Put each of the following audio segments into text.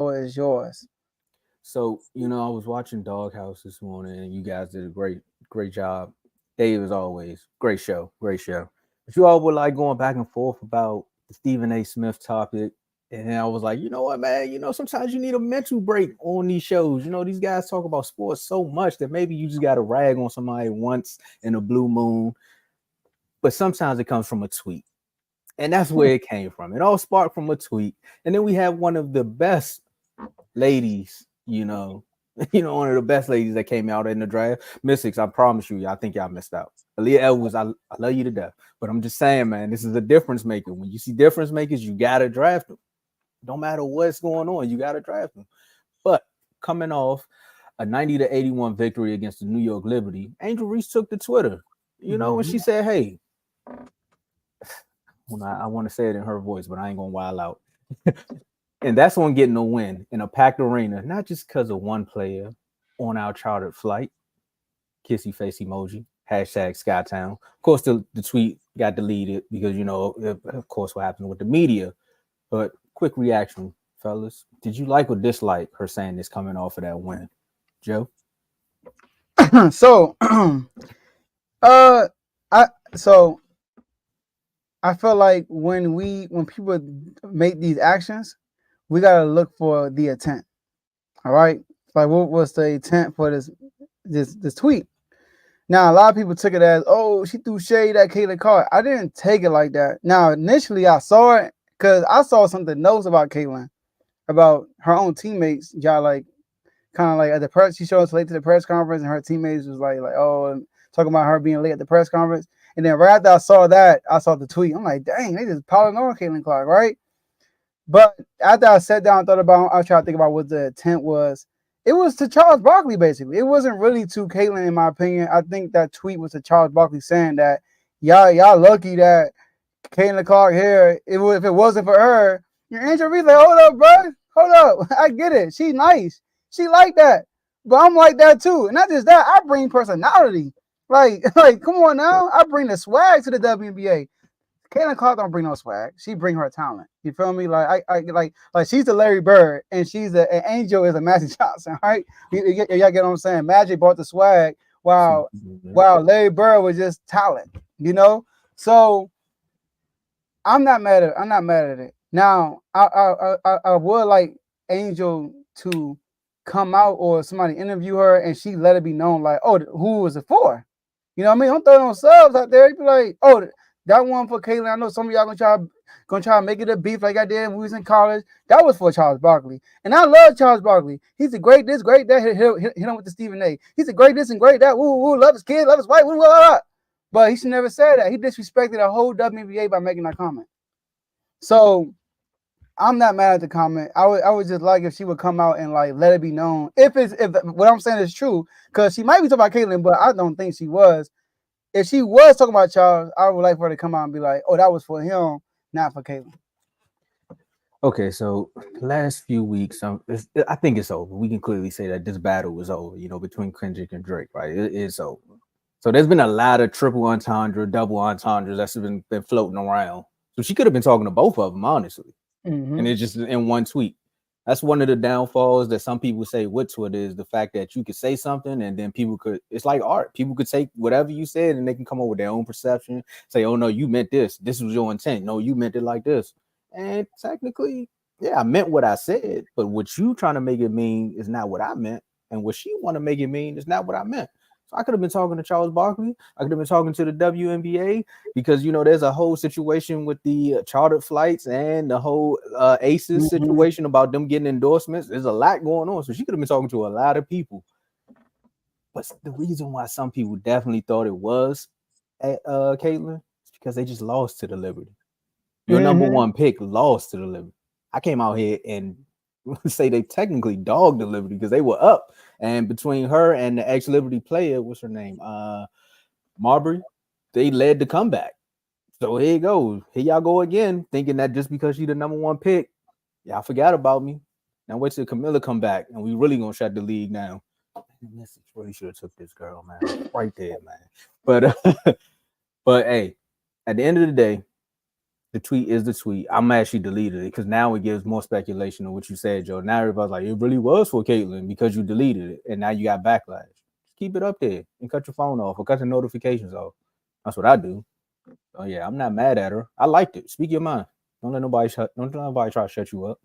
floor is yours. So, I was watching Doghouse this morning and you guys did a great job. Dave, as always, great show, great show. But you all were like going back and forth about the Stephen A. Smith topic. And I was like, you know what, man? Sometimes you need a mental break on these shows. These guys talk about sports so much that maybe you just got to rag on somebody once in a blue moon. But sometimes it comes from a tweet. And that's where it came from. It all sparked from a tweet. And then we have one of the best ladies, one of the best ladies that came out in the draft. Mystics, I promise you, I think y'all missed out. Aaliyah Edwards, I love you to death. But I'm just saying, man, this is a difference maker. When you see difference makers, you gotta draft them. No matter what's going on, you gotta draft them. But coming off a 90-81 victory against the New York Liberty, Angel Reese took to Twitter, and she said, hey, I want to say it in her voice, but I ain't gonna wild out. And that's on getting a win in a packed arena, not just because of one player on our chartered flight. Kissy face emoji, hashtag Skytown. Of course, the tweet got deleted because, of course, what happened with the media. But quick reaction, fellas. Did you like or dislike her saying this coming off of that win? Joe? So, uh, I so I feel like when people make these actions, we gotta look for the intent. All right, like what was the intent for this tweet? Now a lot of people took it as, oh, she threw shade at Caitlin Clark. I didn't take it like that. Now initially I saw it because I saw something else about Caitlin, about her own teammates. Y'all like kind of like at the press, she showed us late to the press conference, and her teammates was like, oh, and talking about her being late at the press conference. And then right after I saw that, I saw the tweet. I'm like, dang, they just piling on Caitlin Clark, right? But after I sat down and thought about it, I was trying to think about what the intent was. It was to Charles Barkley, basically. It wasn't really to Caitlin, in my opinion. I think that tweet was to Charles Barkley saying that y'all lucky that Caitlin Clark here. If it wasn't for her, your Angel Reese like, hold up, bro, hold up. I get it. She nice. She like that. But I'm like that too. And not just that, I bring personality. Like, like, come on now. I bring the swag to the WNBA. Caitlin Clark don't bring no swag. She bring her talent. You feel me? I like she's the Larry Bird and she's an Angel is a Magic Johnson, right? Y'all get what I'm saying? Magic brought the swag while Larry Bird was just talent, you know? So I'm not mad at it. Now I would like Angel to come out or somebody interview her and she let it be known like, oh, who was it for? You know what I mean? Don't throw no subs out there. You be like, oh, that one for Caitlin. I know some of y'all gonna try to make it a beef like I did when we was in college. That was for Charles Barkley, and I love Charles Barkley. He's a great this, great that. Hit him with the Stephen A. He's a great this and great that. Woo woo, love his kid, love his wife. Woo, woo, woo. But he should never say that. He disrespected the whole WNBA by making that comment. So I'm not mad at the comment. I would just like if she would come out and like let it be known if what I'm saying is true, because she might be talking about Caitlyn, but I don't think she was. If she was talking about Charles, I would like for her to come out and be like, "Oh, that was for him, not for Caitlyn." Okay, so the last few weeks, I think it's over. We can clearly say that this battle is over, between Kendrick and Drake, right? It's over. So there's been a lot of triple entendre, double entendres that's been floating around. So she could have been talking to both of them, honestly. And Mm-hmm. it's just in one tweet. That's one of the downfalls that some people say with Twitter is the fact that you could say something and then people could, it's like art. People could take whatever you said and they can come up with their own perception, say, oh no, you meant this. This was your intent. No, you meant it like this. And technically, yeah, I meant what I said, but what you trying to make it mean is not what I meant. And what she want to make it mean is not what I meant. So I could have been talking to Charles Barkley. I could have been talking to the WNBA because there's a whole situation with the chartered flights and the whole Aces Mm-hmm. situation about them getting endorsements. There's a lot going on, so she could have been talking to a lot of people. But the reason why some people definitely thought it was at Caitlyn is because they just lost to the Liberty. Your number Mm-hmm. one pick lost to the Liberty. I came out here and say they technically dogged the Liberty because they were up, and between her and the ex Liberty player, what's her name, Marbury, they led the comeback. So here you go. Here y'all go again, thinking that just because she the number one pick, y'all forgot about me. Now wait till Camilla come back, and we really gonna shut the league down. Message really should have took this girl, man, right there, man. But but hey, at the end of the day, The tweet is the tweet. I'm mad she deleted it because now it gives more speculation on what you said, Joe. Now everybody's like, it really was for Caitlyn because you deleted it, and now you got backlash. Just keep it up there and cut your phone off or cut the notifications off. That's what I do. Oh yeah, I'm not mad at her. I liked it. Speak your mind. Don't let nobody try to shut you up.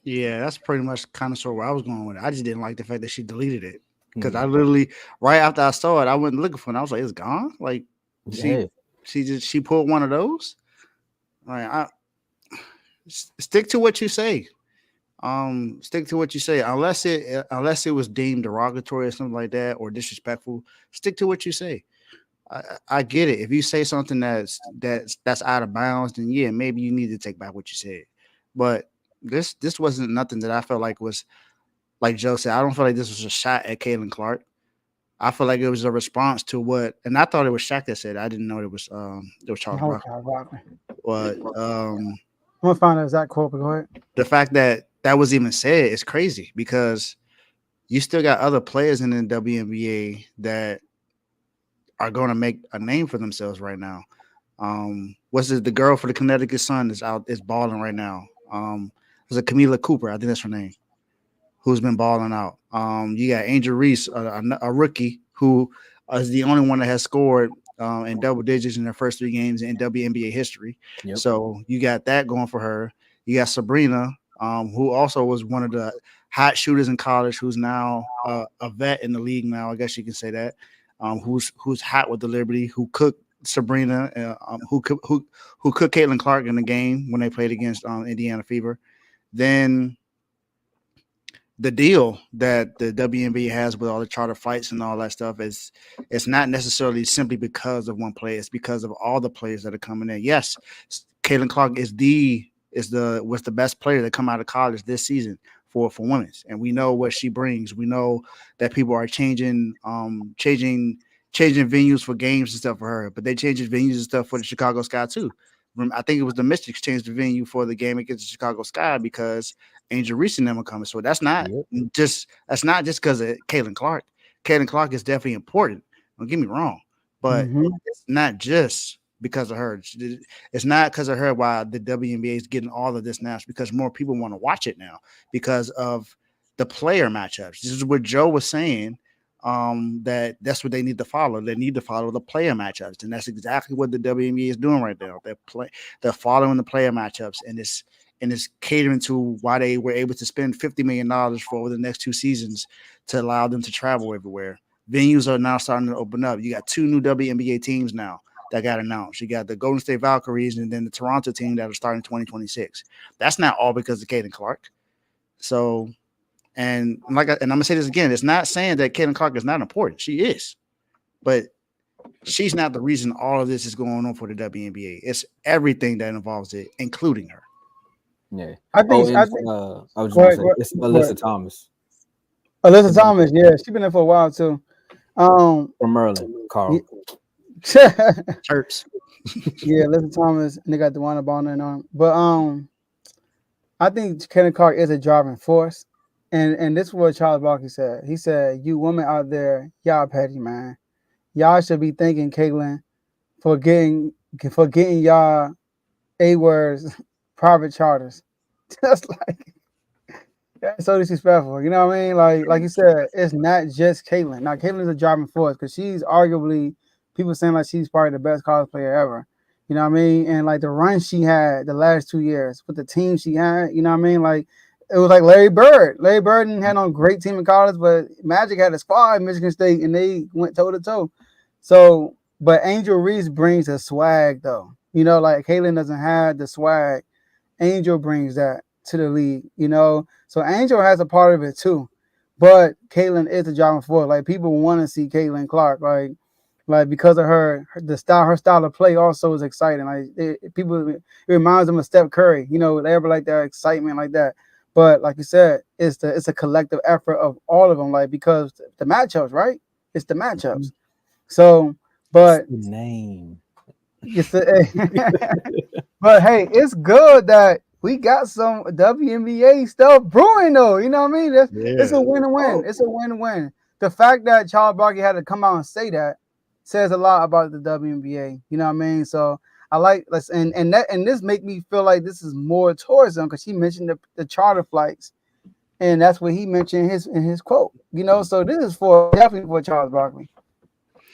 Yeah, that's pretty much kind of sort of where I was going with it. I just didn't like the fact that she deleted it because I Hmm. literally right after I saw it, I went looking for it. And I was like, it's gone. Like she Yeah. she pulled one of those. Like stick to what you say. Stick to what you say. Unless it was deemed derogatory or something like that or disrespectful, stick to what you say. I get it. If you say something that's out of bounds, then yeah, maybe you need to take back what you said. But this wasn't nothing that I felt like was like Joe said. I don't feel like this was a shot at Caitlin Clark. I feel like it was a response to what, and I thought it was Shaq that said it. I didn't know it was Charles No, Barkley. Charles Barkley. But I'm gonna find the exact quote. But go ahead. the fact that that was even said is crazy because you still got other players in the WNBA that are going to make a name for themselves right now. What's it? The girl for the Connecticut Sun is balling right now. Was it Camila Cooper? I think that's her name. Who's been balling out? You got Angel Reese, a rookie who is the only one that has scored in double digits in their first 3 games in WNBA history. Yep. So you got that going for her. You got Sabrina, who also was one of the hot shooters in college, who's now a vet in the league now. I guess you can say that. Who's hot with the Liberty, who cooked Sabrina, who cooked Caitlin Clark in the game when they played against Indiana Fever. Then the deal that the WNBA has with all the charter flights and all that stuff is it's not necessarily simply because of one player. It's because of all the players that are coming in. Yes, Caitlin Clark was the best player that come out of college this season for women's, and we know what she brings. We know that people are changing venues for games and stuff for her, but they changed venues and stuff for the Chicago Sky too. I think it was the Mystics changed the venue for the game against the Chicago Sky because Angel Reese and them are coming. So Yep. that's not just because of Caitlin Clark. Caitlin Clark is definitely important. Don't get me wrong, but Mm-hmm. it's not just because of her. It's not because of her why the WNBA is getting all of this now. It's because more people want to watch it now because of the player matchups. This is what Joe was saying. That's what they need to follow. They need to follow the player matchups, and that's exactly what the WNBA is doing right now. They're following the player matchups, and it's catering to why they were able to spend $50 million for over the next 2 seasons to allow them to travel everywhere. Venues are now starting to open up. You got 2 new WNBA teams now that got announced. You got the Golden State Valkyries and then the Toronto team that are starting 2026. That's not all because of Caitlin Clark. So, and I'm gonna say this again, it's not saying that Caitlin Clark is not important. She is, but she's not the reason all of this is going on for the WNBA. It's everything that involves it, including her. Yeah. I Oh, think. and I think. I was just Go gonna ahead. say Go it's ahead. Go ahead. Alyssa Thomas. Alyssa The Thomas. Yeah, she's been there for a while too. Um. from Merlin, Yeah. Carl. Terps. Yeah, Alyssa Thomas. And they got the one up on there. But I think Kenneth Clark is a driving force. And this is what Charles Barkley said. He said, "You women out there, y'all petty, man. Y'all should be thanking Caitlin for getting y'all A words private charters." That's like that's so disrespectful. You know what I mean? Like you said, it's not just Caitlin. Now Caitlin's a driving force because she's arguably people saying like she's probably the best college player ever. You know what I mean? And like the run she had the last 2 years with the team she had, you know what I mean? Like it was like Larry Bird. Larry Bird didn't have no great team in college, but Magic had a squad in Michigan State and they went toe to toe. So, but Angel Reese brings a swag though. You know, like Caitlin doesn't have the swag. Angel brings that to the league, you know. So Angel has a part of it too. But Caitlin is the driving force. Like people want to see Caitlin Clark, like because of her style of play also is exciting. Like it reminds them of Steph Curry, you know, they ever like that excitement like that. But like you said, it's a collective effort of all of them, like because the matchups, right? It's the matchups. So, It's but the name. it's the but hey, it's good that we got some WNBA stuff brewing though. You know what I mean? It's Yeah. a win-win. It's a win-win. The fact that Charles Barkley had to come out and say that says a lot about the WNBA. You know what I mean? So I like let's and this make me feel like this is more towards him because she mentioned the charter flights, and that's what he mentioned in his quote. You know, so this is definitely for Charles Barkley.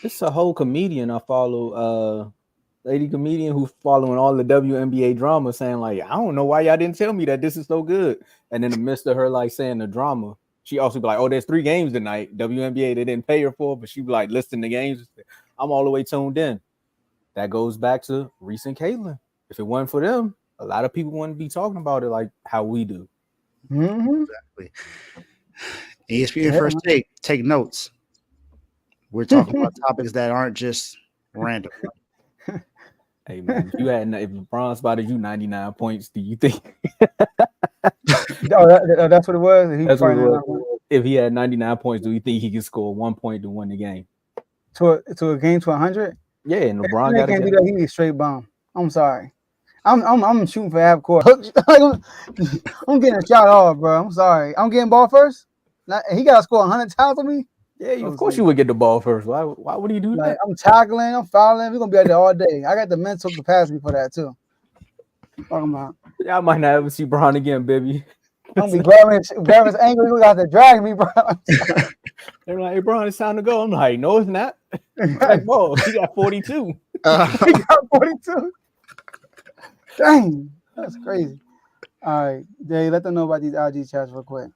It's a whole comedian I follow, lady comedian who's following all the WNBA drama, saying like, I don't know why y'all didn't tell me that this is so good. And in the midst of her like saying the drama, she also be like, oh, there's 3 games tonight. WNBA they didn't pay her for, but she be like listing the games. I'm all the way tuned in. That goes back to Reese and Caitlin. If it wasn't for them, a lot of people wouldn't be talking about it like how we do. Mm-hmm. Exactly. ESPN First Take notes. We're talking about topics that aren't just random. Hey man, if LeBron spotted you 99 points, do you think that's what it was? that's what it was? If he had 99 points, do you think he could score 1 point to win the game? To a game to 100? Yeah, and LeBron got can't do that. He be a straight bomb. I'm sorry. I'm shooting for half court. I'm getting a shot off, bro. I'm sorry. I'm getting ball first. He got to score 100 times on me. Yeah, of course you would get the ball first. Why would he do that? I'm tackling, I'm fouling. We're gonna be out there all day. I got the mental capacity for that too. Talking about. I might not ever see Bron again, baby. I'm gonna be grabbing his ankle. You got to drag me, bro. They're like, hey, Bron, it's time to go. I'm like, no, it's not. Like, whoa, he got 42. He got 42. Dang, that's crazy. All right, Dave, let them know about these IG chats real quick.